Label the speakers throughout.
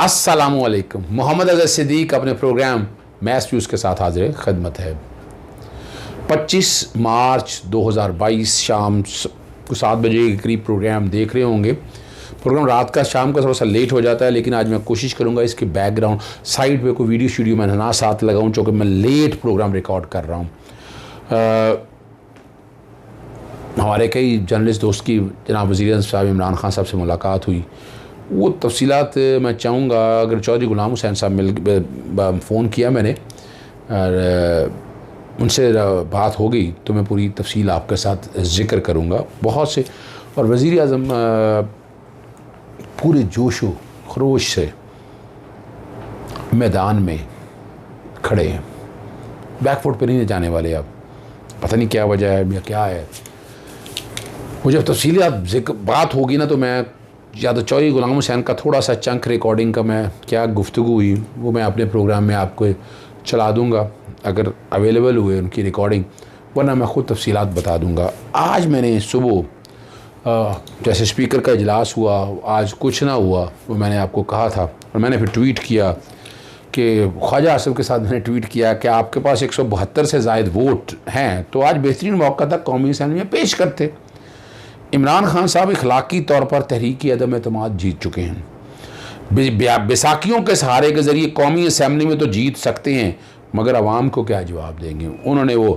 Speaker 1: अस्सलामुअलैकुम। मोहम्मद अज़हर सिद्दीक अपने programme math views के साथ हाजिर खिदमत है। 25 मार्च 2022 शाम को 7 बजे के करीब प्रोग्राम देख रहे होंगे। प्रोग्राम रात का शाम का थोड़ा सा लेट हो जाता है, लेकिन आज मैं कोशिश करूंगा इसके बैकग्राउंड साइड पे कोई वीडियो स्टूडियो मैं ना साथ लगाऊं, चूँकि मैं लेट प्रोग्राम रिकॉर्ड कर रहा हूँ। हमारे कई जर्नलिस्ट दोस्त की जनाब वज़ीर साहब इमरान खान साहब से मुलाकात हुई। वो तफसीलात मैं चाहूँगा, अगर चौधरी गुलाम हुसैन साहब फ़ोन किया मैंने और उनसे बात हो गई तो मैं पूरी तफसील आपके साथ ज़िक्र करूँगा। बहुत से और वज़ीर आज़म पूरे जोश व खरोश से मैदान में खड़े हैं, बैकफुट पे नहीं जाने वाले। अब पता नहीं क्या वजह है या क्या है। वो जब तफसीलियात बात होगी ना, तो मैं या तो चौधरी गुलाम हुसैन का थोड़ा सा चंक रिकॉर्डिंग का मैं क्या गुफ्तगू हुई वो मैं अपने प्रोग्राम में आपको चला दूंगा अगर अवेलेबल हुए उनकी रिकॉर्डिंग, वरना मैं ख़ुद तफसीलात बता दूंगा। आज मैंने सुबह जैसे स्पीकर का इजलास हुआ, आज कुछ ना हुआ, वो मैंने आपको कहा था और मैंने फिर ट्वीट किया कि ख्वाजा आसिफ के साथ मैंने ट्वीट किया कि आपके पास 172 से ज़ायद वोट हैं तो आज बेहतरीन मौका था कौमी असम्बली में पेश करते। इमरान खान साहब इखलाकी तौर पर तहरीक अदम एतमाद जीत चुके हैं। बैसाखियों के सहारे के ज़रिए कौमी असम्बली में तो जीत सकते हैं, मगर आवाम को क्या जवाब देंगे। उन्होंने वो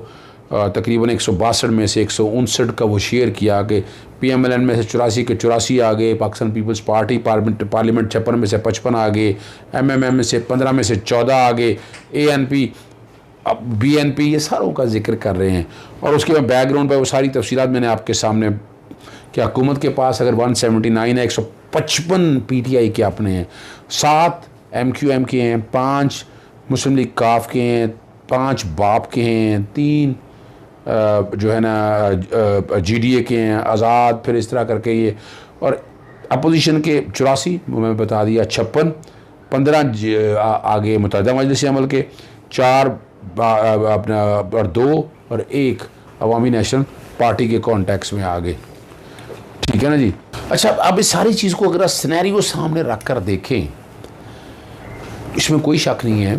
Speaker 1: तकरीबन 162 में से 159 का वो शेयर किया कि PMLN में से 84 के 84 आ गए, पाकिस्तान पीपल्स पार्टी पार्लियामेंट 56 में से 55 आ गए, MMM में से 15 में से 14 आ गए, ANP BNP ये सारों का जिक्र कर रहे हैं। और उसके बाद बैकग्राउंड पर वो सारी तफसीलात मैंने आपके सामने कि हुकूमत के पास अगर 179 है, 155 PTI के अपने हैं, 7 MQM के हैं, 5 मुस्लिम लीग काफ के हैं, 5 बाप के हैं, 3 जो है ना GDA के हैं, आज़ाद, फिर इस तरह करके ये, और अपोजिशन के 84 मैं बता दिया, 56, 15 आगे मुतहदा मजलिस अमल के, 4 अपना और 2 और 1 अवामी नेशनल पार्टी के कॉन्टेक्स्ट में आ गए। ठीक है ना जी। अच्छा, अब इस सारी चीज़ को अगर सिनेरियो सामने रख कर देखें, इसमें कोई शक नहीं है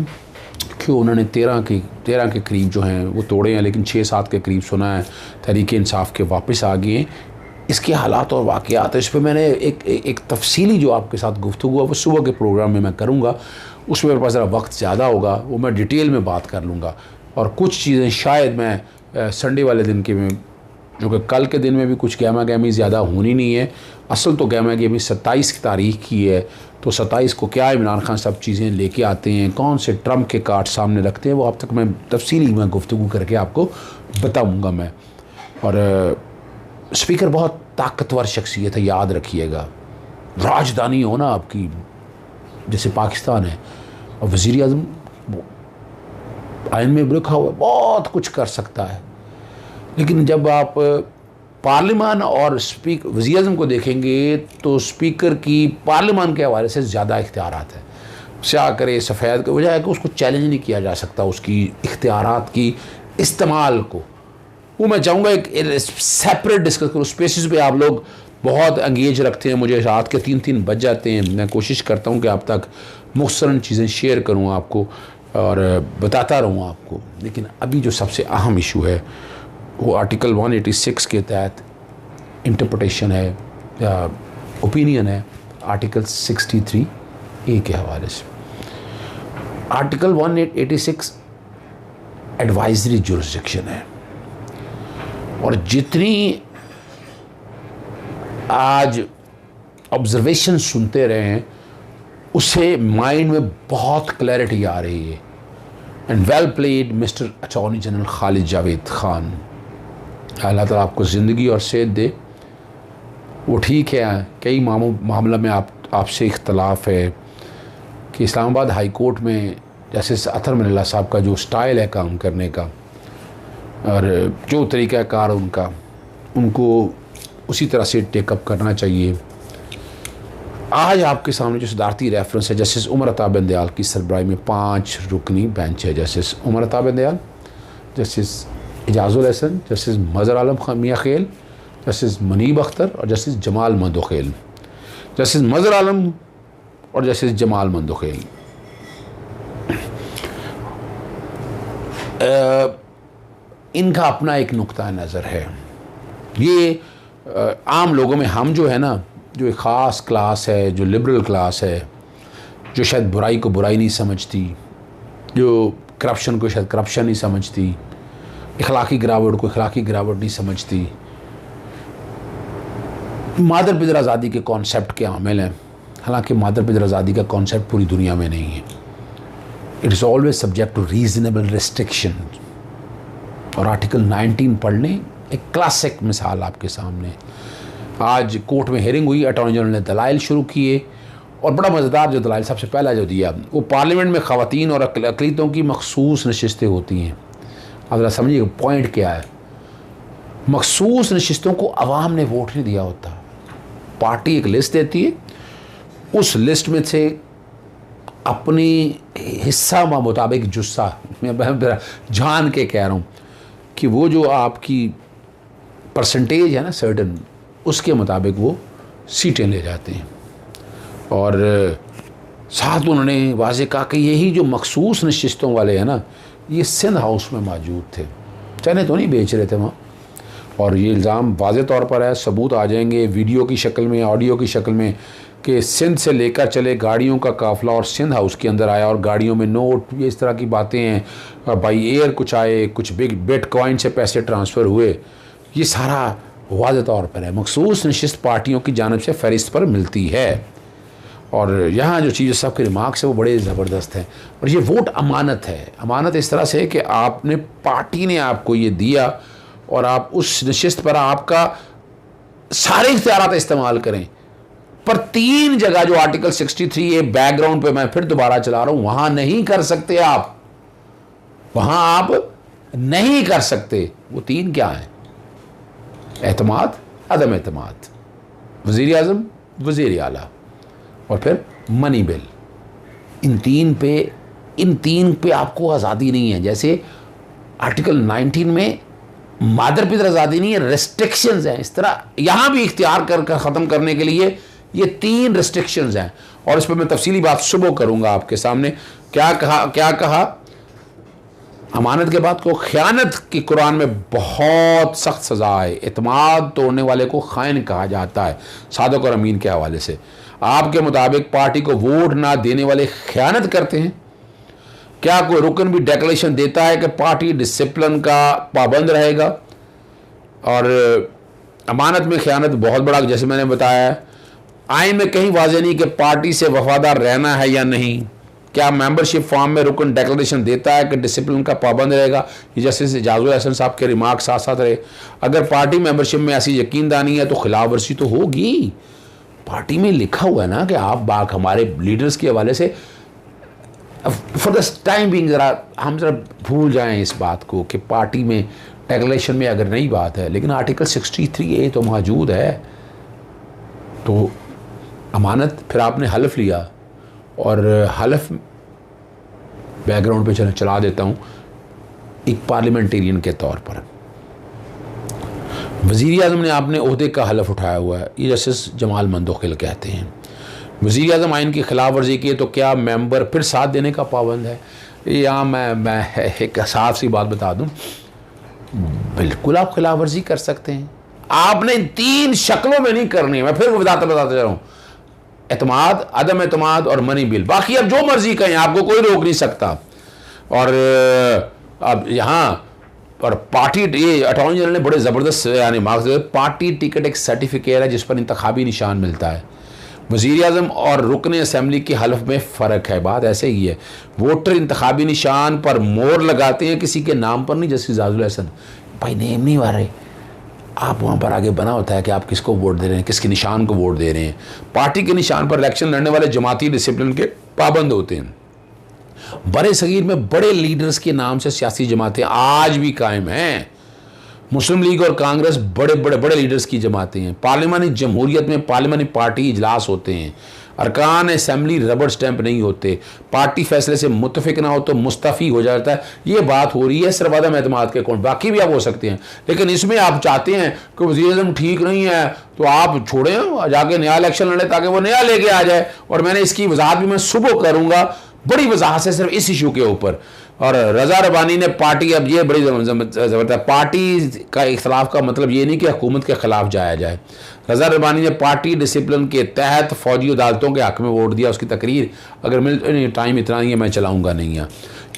Speaker 1: कि उन्होंने 13 के करीब जो हैं वो तोड़े हैं, लेकिन 6-7 के करीब सुना है तहरीक इंसाफ के वापस आ गए हैं। इसके हालात और वाक़यात इस पर मैंने एक तफसीली जो आपके साथ गुफ्तगू हुआ वो सुबह के प्रोग्राम में मैं करूँगा। उसमें मेरे पास ज़रा वक्त ज़्यादा होगा, वो मैं डिटेल में बात कर लूँगा। और कुछ चीज़ें शायद मैं संडे वाले दिन के में, जो कि कल के दिन में भी कुछ गहमा गहमी ज़्यादा होनी नहीं है। असल तो गहमा गहमी 27 की तारीख की है, तो 27 को क्या इमरान खान सब चीज़ें लेके आते हैं, कौन से ट्रम्प के कार्ड सामने रखते हैं, वो अब तक मैं तफसीली में गुफ्तगू करके आपको बताऊंगा मैं। और स्पीकर बहुत ताकतवर शख्सियत है, याद रखिएगा। राजधानी हो ना आपकी जैसे पाकिस्तान है, और वज़ीर आज़म आइन में लिखा हुआ बहुत कुछ कर सकता है, लेकिन जब आप पार्लियामान और वज़ीर आज़म को देखेंगे तो स्पीकर की पार्लियामान के हवाले से ज़्यादा इख्तियारात है। स्याह करे सफ़ेद की वजह है कि उसको चैलेंज नहीं किया जा सकता, उसकी इख्तियारात की इस्तेमाल को। वो मैं चाहूँगा एक सेपरेट डिस्कस करूँ। स्पेसिस पे आप लोग बहुत एंगेज रखते हैं, मुझे रात के 3-3 बज जाते हैं। मैं कोशिश करता हूँ कि आप तक मुख्तसरन चीज़ें शेयर करूँ आपको और बताता रहूँ आपको। लेकिन अभी जो सबसे अहम इशू है वो आर्टिकल 186 के तहत इंटरप्रिटेशन है या ओपिनियन है आर्टिकल 63A के हवाले से। आर्टिकल 186 एडवाइजरी जुरिस्डिक्शन है, और जितनी आज ऑब्जर्वेशन सुनते रहे हैं उससे माइंड में बहुत क्लैरिटी आ रही है। And well played mister attorney general Khalid Javed Khan, Allah ताला आपको ज़िंदगी और सेहत दे। वो ठीक है, कई मामला में आपसे इख्तलाफ है कि इस्लामाबाद हाई कोर्ट में जस्टिस अतर मिनल्ला साहब का जो स्टाइल है काम करने का और जो तरीक़ाकार उनको उसी तरह से टेकअप करना चाहिए। आज आपके सामने जो सदारती रेफरेंस है जस्टिस उमर अता बंदयाल की सरबराही में 5 रुकनी बेंच है। Justice Umar Ata Bandial, justice Ejazul Hasan, justice Mazhar आलम मियाँ खेल, जस्टिस मनीब अख्तर और जस्टिस जमाल मदोखेल। जस्टिस मज़हर आलम और जस्टिस जमाल मंदोखेल। इनका अपना एक नुक्ता नज़र है। ये आम लोगों में हम जो है ना, जो एक ख़ास क्लास है, जो लिबरल क्लास है, जो शायद बुराई को बुराई नहीं समझती, जो करप्शन को शायद करप्शन नहीं समझती, इखलाकी गिरावट को इखलाकी गिरावट नहीं समझती, मादर पिदर आज़ादी के कॉन्सेप्ट के आमिल हैं। हालांकि मादर पिदर आज़ादी का कॉन्सेप्ट पूरी दुनिया में नहीं है। It is always subject to reasonable restriction. और आर्टिकल 19 पढ़ लें, एक क्लासिक मिसाल आपके सामने। आज कोर्ट में हियरिंग हुई, अटॉर्नी जनरल ने दलाइल शुरू किए और बड़ा मज़ेदार जो दलाइल सबसे पहला जो दिया वो पार्लियामेंट में ख़वातीन और अक़लियतों की मखसूस नशिस्तें होती हैं। अब ज़रा समझिए पॉइंट क्या है। मखसूस नशिस्तों को अवाम ने वोट नहीं दिया होता। पार्टी एक लिस्ट देती है, उस लिस्ट में से अपनी हिस्सा मुताबिक जुस्सा, मैं जान के कह रहा हूँ कि वो जो आपकी परसेंटेज है ना सर्टन, उसके मुताबिक वो सीटें ले जाते हैं। और साथ उन्होंने वाज़े कहा कि यही जो मखसूस नशिस्तों वाले हैं ना, ये सिंध हाउस में मौजूद थे, चने तो नहीं बेच रहे थे वहाँ। और ये इल्ज़ाम वाज़े तौर पर है, सबूत आ जाएंगे वीडियो की शक्ल में, ऑडियो की शक्ल में, कि सिंध से लेकर चले गाड़ियों का काफ़िला और सिंध हाउस के अंदर आया और गाड़ियों में नोट, ये इस तरह की बातें हैं। बाई एयर कुछ आए, कुछ बिटकॉइन से पैसे ट्रांसफ़र हुए। ये सारा वाज़े तौर पर है, मखसूस नशिस्त पार्टियों की जानिब से फ़हरिस्त पर मिलती है। और यहाँ जो चीज़ सबके रिमार्क्स है वो बड़े ज़बरदस्त हैं। और ये वोट अमानत है। अमानत इस तरह से कि आपने, पार्टी ने आपको ये दिया और आप उस नशिस्त पर आपका सारे इख्तियारात इस्तेमाल करें। पर 3 जगह जो आर्टिकल 63A बैकग्राउंड पे मैं फिर दोबारा चला रहा हूं, वहां नहीं कर सकते आप, वहां आप नहीं कर सकते। वो 3 क्या है? एतमाद, अदम एतमाद, वज़ीर आज़म, वज़ीर आला और फिर मनी बिल। इन तीन पे आपको आज़ादी नहीं है। जैसे आर्टिकल 19 में मादर पितर आज़ादी नहीं है, रेस्ट्रिक्शंस हैं। इस तरह यहां भी इख्तियार कर ख़त्म करने के लिए ये 3 रेस्ट्रिक्शंस हैं। और इस पर मैं तफसीली बात सुबह करूंगा आपके सामने। क्या कहा अमानत के बाद को ख़यानत की कुरान में बहुत सख्त सज़ा है। एतमाद तोड़ने वाले को खाइन कहा जाता है, सादक और अमीन के हवाले से। आपके मुताबिक पार्टी को वोट ना देने वाले ख़यानत करते हैं। क्या कोई रुकन भी डिक्लेरेशन देता है कि पार्टी डिसिप्लिन का पाबंद रहेगा? और अमानत में ख़यानत बहुत बड़ा, जैसे मैंने बताया, आइन में कहीं वाज़ेह नहीं कि पार्टी से वफादार रहना है या नहीं। क्या मेंबरशिप फॉर्म में रुकन डिक्लेरेशन देता है कि डिसिप्लिन का पाबंद रहेगा? ये जस्टिस एजाजुल हसन साहब के रिमार्क साथ साथ रहे। अगर पार्टी मेंबरशिप में ऐसी यकीनदानी है तो खिलाफ वर्जी तो होगी। पार्टी में लिखा हुआ है ना कि आप हमारे लीडर्स के हवाले से फॉर द टाइम बिंग हम जरा भूल जाएं इस बात को कि पार्टी में डिक्लेरेशन में अगर नई बात है, लेकिन आर्टिकल 63A तो मौजूद है। तो अमानत, फिर आपने हलफ लिया और हलफ बैकग्राउंड पे चला देता हूँ एक पार्लियामेंटेरियन के तौर पर। वज़ीर आज़म ने आपने ओहदे का हलफ उठाया हुआ है, ये जस्टिस जमाल मंदोखेल कहते हैं। वज़ीर आज़म आइन की खिलाफ वर्जी की तो क्या मेंबर फिर साथ देने का पाबंद है? यहाँ मैं एक साफ सी बात बता दूँ, बिल्कुल आप खिलाफ वर्जी कर सकते हैं। आपने 3 शक्लों में नहीं करनी। मैं फिर बताता जा रहा हूँ, एतमाद, अदम एतमाद और मनी बिल। बाकी अब जो मर्जी कहें, आपको कोई रोक नहीं सकता। और अब यहाँ और पार्टी, ये अटॉर्नी जनरल ने बड़े ज़बरदस्त यानी मार्क्स, पार्टी टिकट एक सर्टिफिकेट है जिस पर इंतखाबी निशान मिलता है। वज़ीर आज़म और रुकन असम्बली के हलफ में फ़र्क है। बात ऐसे ही है, वोटर इंतखाबी निशान पर मोहर लगाते हैं, किसी के नाम पर नहीं। जस्टिस एजाजुल हसन भाई नेम नहीं आ रहे, आप वहाँ पर आगे बना होता है कि आप किसको वोट दे रहे हैं, किसके निशान को वोट दे रहे हैं। पार्टी के निशान पर इलेक्शन लड़ने वाले जमाती डिसिप्लिन के पाबंद होते हैं। बड़े सगीर में बड़े लीडर्स के नाम से सियासी जमातें आज भी कायम हैं। मुस्लिम लीग और कांग्रेस बड़े बड़े बड़े लीडर्स की जमातें हैं। पार्लिमानी जमहूरियत में पार्लिमानी पार्टी इजलास होते हैं, अरकान असम्बली रबड़ स्टैंप नहीं होते, पार्टी फैसले से मुतफिक ना हो तो मुस्तफ़ी हो जाता है। ये बात हो रही है सिर्फ अदम एतमाद के अकाउंट, बाकी भी आप हो सकते हैं, लेकिन इसमें आप चाहते हैं कि वज़ीर-ए-आज़म ठीक नहीं है तो आप छोड़ें, जाके नया इलेक्शन लड़े ताकि वो नया लेके आ जाए। और मैंने इसकी वजाहत भी मैं सुबह करूँगा बड़ी वजाहत से सिर्फ इस इशू के ऊपर। और रज़ा रबानी ने पार्टी, अब ये बड़ी ज़बरदस्त, पार्टी का इख्तलाफ का मतलब ये नहीं कि हुकूमत के ख़िलाफ़ जाया जाए। रज़ा रबानी ने पार्टी डिसिप्लिन के तहत फ़ौजी अदालतों के हक़ में वोट दिया। उसकी तकरीर अगर मिल टाइम इतना नहीं है मैं चलाऊँगा नहीं है।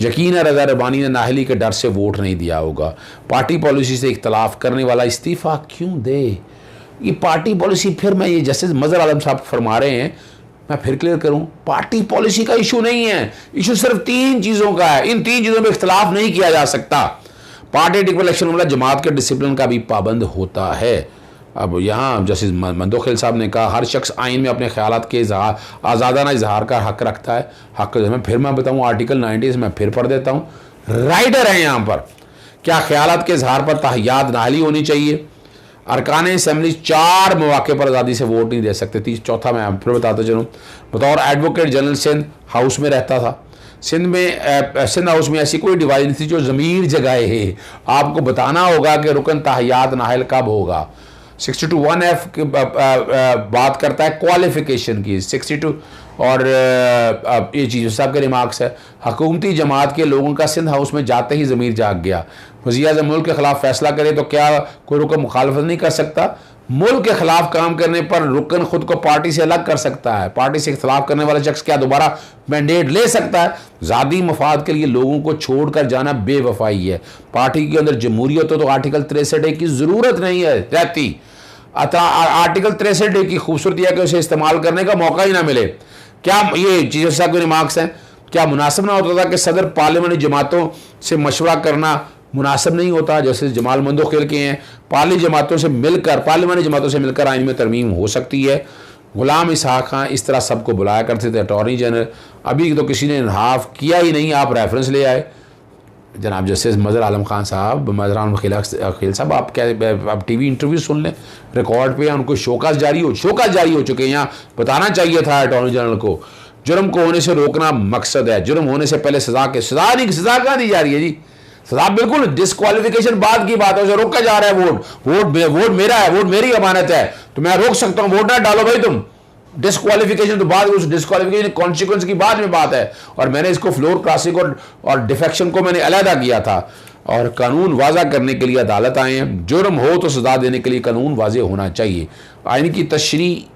Speaker 1: यकीन है रज़ा रबानी ने नाहली के डर से वोट नहीं दिया होगा। पार्टी पॉलिसी से इख्तलाफ करने वाला इस्तीफ़ा क्यों दे? ये पार्टी पॉलिसी, फिर मैं ये जस्टिस मज़हर आलम साहब फरमा रहे हैं, मैं फिर क्लियर करूं, पार्टी पॉलिसी का इशू नहीं है, इशू सिर्फ 3 चीज़ों का है। इन 3 चीज़ों में इख्तलाफ नहीं किया जा सकता। पार्टी टिकट इलेक्शन वाला जमात के डिसिप्लिन का भी पाबंद होता है। अब यहाँ जस्टिस मंदोखेल साहब ने कहा हर शख्स आइन में अपने ख्यालात के आज़ादाना इजहार का हक रखता है। हक फिर मैं बताऊँ आर्टिकल 90 मैं फिर पढ़ देता हूँ, राइटर है यहाँ पर, क्या ख्यालात के इजहार पर तहय्यात नाहली होनी चाहिए। अरकान असम्बली 4 मौके पर आज़ादी से वोट नहीं दे सकते। चौथा मैं फिर बताता चलूँ, बतौर एडवोकेट जनरल सिंध हाउस में रहता था। सिंध हाउस में ऐसी कोई डिवाइस नहीं थी जो ज़मीर जगाए है। आपको बताना होगा कि रुकन तहय्यात नाहल कब होगा। 62(1)(f की बात करता है क्वालिफिकेशन की, 62 और ये चीज़ साहब के रिमार्क्स है। हुकूमती जमात के लोगों का सिंध हाउस में जाते ही ज़मीर जाग गया। वज़ीर-ए-आज़म मुल्क के ख़िलाफ़ फैसला करे तो क्या कोई रुकन मुखालफत नहीं कर सकता? मुल्क के ख़िलाफ़ काम करने पर रुकन खुद को पार्टी से अलग कर सकता है। पार्टी से इख्तलाफ करने वाला शख्स क्या दोबारा मैंडेट ले सकता है? ज़ाती मफाद के लिए लोगों को छोड़ कर जाना बेवफाई है। पार्टी के अंदर जमहूरियत हो तो आर्टिकल 63 की ज़रूरत नहीं है रहती। आर्टिकल 63 की खूबसूरती है कि उसे इस्तेमाल करने का मौका ही ना मिले। क्या ये चीज़ साहब के रिमार्क्स हैं, क्या मुनासिब ना होता था कि सदर पार्लियामानी जमातों से मशवरा करना मुनासिब नहीं होता? जैसे जमाल मंदोखेल के हैं, पार्लियामानी जमातों से मिलकर आइन में तरमीम हो सकती है। गुलाम इसहाक खां इस तरह सबको बुलाया करते थे, अटॉर्नी जनरल। अभी तो किसी ने इन्हाफ किया ही नहीं, आप रेफरेंस ले आए। जनाब जस्टिस मज़हर आलम खान साहब, मज़हर आलम खील साहब, आप क्या आप टीवी इंटरव्यू सुन लें, रिकॉर्ड पे उनको शोकास जारी हो चुके हैं। यहाँ बताना चाहिए था अटॉर्नी जनरल को, जुर्म को होने से रोकना मकसद है, जुर्म होने से पहले सज़ा कहाँ दी जा रही है जी? सज़ा बिल्कुल डिस्क्वालिफिकेशन बाद की बात है, उसे रोका जा रहा है। वोट मेरा है, वोट मेरी अमानत है, तो मैं रोक सकता हूँ, वोट ना डालो भाई तुम। डिस्क्वालिफिकेशन तो बाद, उस डिस्क्वालिफिकेशन कॉन्सिक्वेंस की बाद में बात है। और मैंने इसको फ्लोर क्रॉसिंग और डिफेक्शन को मैंने अलहदा किया था। और कानून वाज़ा करने के लिए अदालत आए हैं। जुर्म हो तो सज़ा देने के लिए कानून वाज़े होना चाहिए। आइन की तशरीह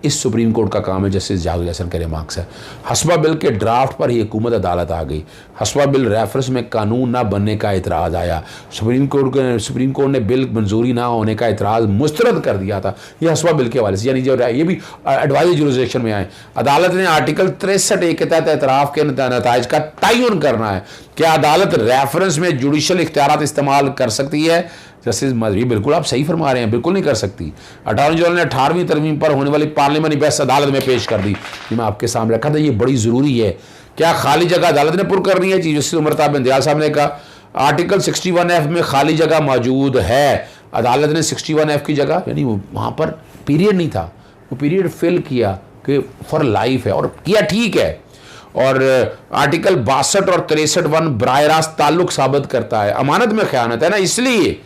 Speaker 1: इस सुप्रीम कोर्ट का काम है। जस्टिस जावेद हसन के रिमार्क्स है, हस्बा बिल के ड्राफ्ट पर ही हुकूमत अदालत आ गई। हस्बा बिल रेफरेंस में कानून ना बनने का इतराज़ आया। सुप्रीम कोर्ट ने बिल मंजूरी ना होने का इतराज़ मुस्तरद कर दिया था। ये हस्बा बिल के हवाले से, यानी जो ये भी एडवाइजरी जुरिसडिक्शन में आए। अदालत ने आर्टिकल 63 के तहत एतराफ़ के नताइज का तयन करना है। क्या अदालत रेफरेंस में जुडिशल इख्तियारात इस्तेमाल कर सकती है? जस्टिस मजहबी बिल्कुल आप सही फरमा रहे हैं, बिल्कुल नहीं कर सकती। अटॉर्नी जनरल ने 18वीं तरमीम पर होने वाली पार्लियामानी बहस अदालत में पेश कर दी। मैं आपके सामने रखा था, ये बड़ी ज़रूरी है। क्या खाली जगह अदालत ने पुर करनी है? चीफ जस्टिस उमर बिन दयाल साहब ने कहा आर्टिकल 61(f) में खाली जगह मौजूद है। अदालत ने 61(f) की जगह, यानी वहाँ पर पीरियड नहीं था, वो पीरियड फिल किया कि फॉर लाइफ है, और किया ठीक है। और आर्टिकल 62 और 63(1) बराह रास्त ताल्लुक साबित करता है, अमानत में ख़यानत है ना, इसलिए।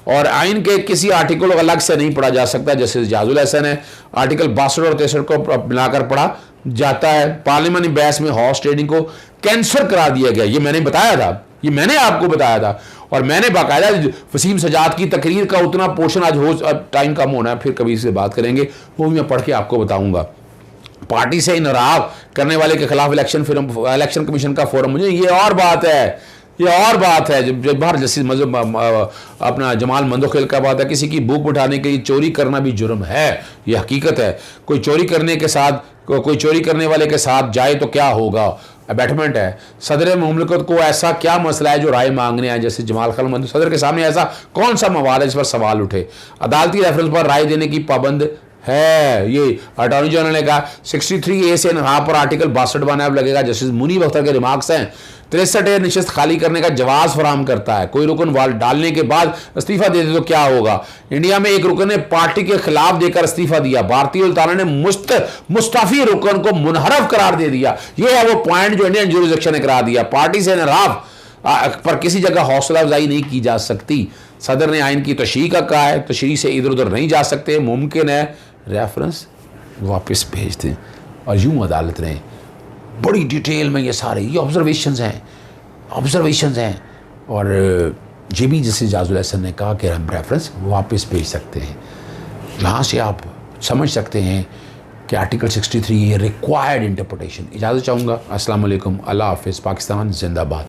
Speaker 1: और आइन के किसी आर्टिकल को अलग से नहीं पढ़ा जा सकता। जैसे जाजुल हसन है, आर्टिकल 62 और 63 को मिलाकर पढ़ा जाता है। पार्लियामानी बहस में हॉर्स ट्रेडिंग को कैंसर करा दिया गया, ये मैंने बताया था, ये मैंने आपको बताया था। और मैंने बाकायदा वसीम सजाद की तकरीर का उतना पोर्शन, आज हो टाइम कम होना है, फिर कभी इससे बात करेंगे, वो भी मैं पढ़ के आपको बताऊंगा। पार्टी से इनराव करने वाले के खिलाफ इलेक्शन कमीशन का फोरम, मुझे ये और बात है, जब बाहर जस्टिस अपना जमाल मंदोखेल का बात है, किसी की भूख उठाने के लिए चोरी करना भी जुर्म है, ये हकीकत है। कोई चोरी करने वाले के साथ जाए तो क्या होगा? अबैटमेंट है। सदर मुमलिकत को ऐसा क्या मसला है जो राय मांगने आए? जैसे जमाल खान सदर के सामने ऐसा कौन सा मवाद है जिस पर सवाल उठे? अदालती रेफरेंस पर राय देने की पाबंद है। ये अटॉर्नी जनरल ने कहा 63A से यहाँ पर आर्टिकल 62 बनाब लगेगा। जस्टिस मुनीब अख्तर के रिमार्क्स हैं 63A निशस्त खाली करने का जवाब फराहम करता है। कोई रुकन वाल डालने के बाद इस्तीफा दे दे तो क्या होगा। इंडिया में एक रुकन ने पार्टी के खिलाफ देकर इस्तीफा दिया। भारतीय उल्ताना ने मुस्तफी रुकन को मुनहरफ करार दे दिया। ये है वो पॉइंट जो इंडियन जुरिसडिक्शन ने करा दिया। पार्टी से इनहराफ पर किसी जगह हौसला अफजाई नहीं की जा सकती। सदर ने आइन की तशरीह का कहा है, तशरीह से इधर उधर नहीं जा सकते, मुमकिन है रेफरेंस वापस भेज दें। और यूं अदालत ने बड़ी डिटेल में ये सारे ये ऑब्जर्वेशंस हैं और ये भी जैसे जाजुल हसन ने कहा कि हम रेफरेंस वापस भेज सकते हैं। जहाँ से आप समझ सकते हैं कि आर्टिकल 63 ये रिक्वायर्ड इंटरप्रिटेशन। इजाज़त चाहूँगा। अस्सलाम वालेकुम, अल्लाह हाफ़िज़, पाकिस्तान जिंदाबाद।